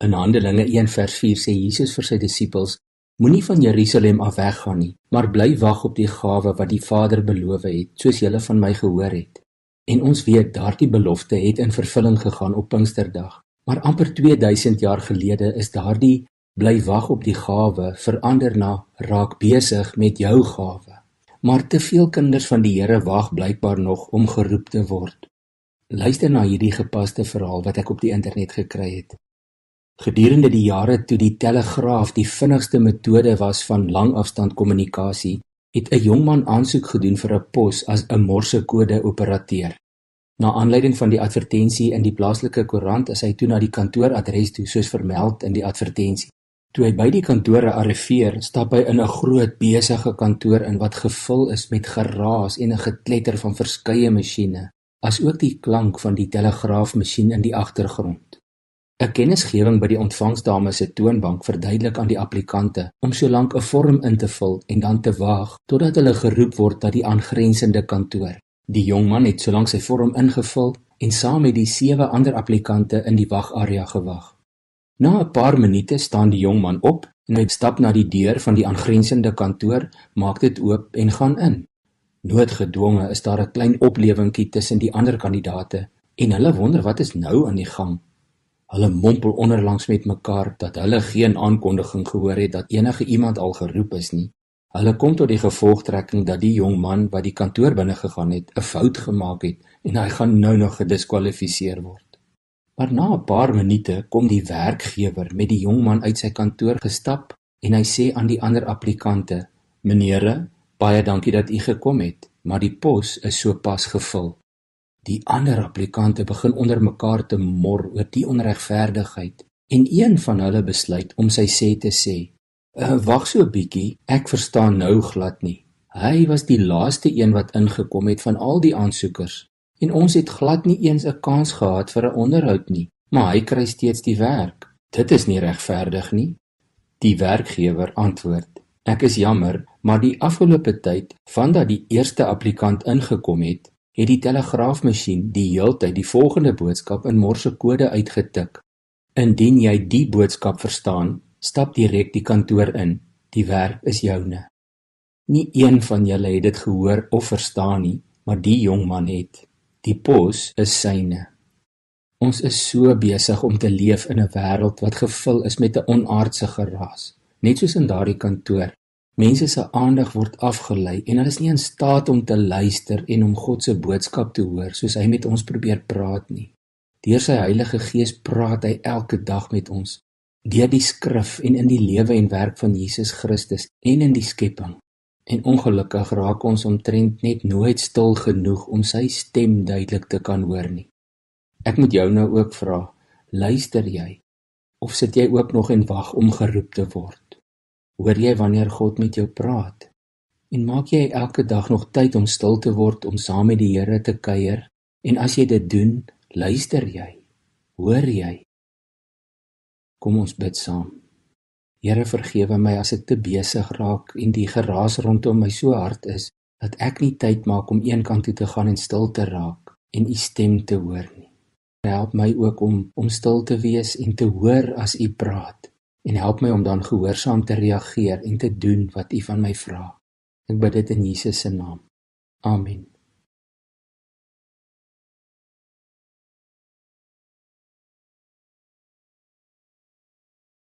In Handelinge 1 vers 4 sê Jesus vir sy disippels, moenie van Jerusalem af weggaan nie, maar bly wag op die gawe wat die Vader beloof het, soos julle van my gehoor het. En ons weet, daardie belofte het in vervulling gegaan op Pinksterdag. Maar amper 2000 jaar gelede is daardie bly wag op die gawe verander na raak besig met jou gawe. Maar te veel kinders van die Here wag blykbaar nog om geroep te word. Luister na hierdie gepaste verhaal wat ek op die internet gekry het. Gedurende die jare toe die telegraaf die vinnigste metode was van langafstand kommunikasie, het 'n jong man aansoek gedoen vir 'n pos as 'n morsekode operateur. Na aanleiding van die advertensie in die plaaslike koerant is hy toe na die kantooradres toe soos vermeld in die advertensie. Toe hy by die kantore arriveer, stap hy in 'n groot besige kantoor in wat gevul is met geraas en 'n gekletter van verskeie masjiene, asook die klank van die telegraafmasjien in die agtergrond. 'n Kennisgewing by die ontvangsdame se toonbank verduidelik aan die applikante om solank 'n vorm in te vul en dan te wag totdat hulle geroep word na die aangrensende kantoor. Die jong man het solank sy vorm ingevul en saam met die 7 ander applikante in die wagarea gewag. Na 'n paar minute staan die jong man op en hy stap na die deur van die aangrensende kantoor, maak dit oop en gaan in. Noodgedwonge is daar 'n klein oplewingkie tussen die ander kandidate en hulle wonder wat is nou aan die gang. Hulle mompel onderlangs met mekaar dat hulle geen aankondiging gehoor het dat enige iemand al geroep is nie. Hulle kom tot die gevolgtrekking dat die jong man wat die kantoor binne gegaan het, 'n fout gemaak het en hy gaan nou nog gediskwalifiseer word. Maar na 'n paar minute kom die werkgewer met die jong man uit sy kantoor gestap en hy sê aan die ander applikante, "Meneere, baie dankie dat u gekom het, maar die pos is sopas gevul." Die ander applikante begin onder mekaar te mor oor die onregverdigheid en een van hulle besluit om sy sê te sê, "Wag so 'n bietjie, ek verstaan nou glad nie. Hy was die laaste een wat ingekom het van al die aansoekers en ons het glad nie eens 'n kans gehad vir 'n onderhoud nie, maar hy kry steeds die werk. Dit is nie regverdig nie." Die werkgewer antwoord, "Ek is jammer, maar die afgelope tyd, vandat die eerste applikant ingekom het die telegraafmasjien die heeltyd die volgende boodskap in morsekode uitgetik. Indien jy die boodskap verstaan, stap direk die kantoor in. Die werk is joune." Nie een van julle het dit gehoor of verstaan nie, maar die jong man het. Die pos is syne. Ons is so besig om te leef in 'n wêreld wat gevul is met 'n onaardse geraas, net soos in daardie kantoor. Mense se aandag word afgelei en hulle is nie in staat om te luister en om God se boodskap te hoor soos hy met ons probeer praat nie. Deur sy Heilige Gees praat hy elke dag met ons, deur die skrif en in die lewe en werk van Jesus Christus en in die skepping. En ongelukkig raak ons omtrent net nooit stil genoeg om sy stem duidelik te kan hoor nie. Ek moet jou nou ook vra, luister jy? Of sit jy ook nog en wag om geroep te word? Hoor jy wanneer God met jou praat? En maak jy elke dag nog tyd om stil te word, om saam met die Here te kuier? En as jy dit doen, luister jy? Hoor jy? Kom ons bid saam. Here, vergewe my as ek te besig raak en die geraas rondom my so hard is, dat ek nie tyd maak om een kant toe te gaan en stil te raak en u stem te hoor nie. Help my ook om stil te wees en te hoor as u praat. En help my om dan gehoorsaam te reageer en te doen wat u van my vra. Ek bid dit in Jesus se naam. Amen.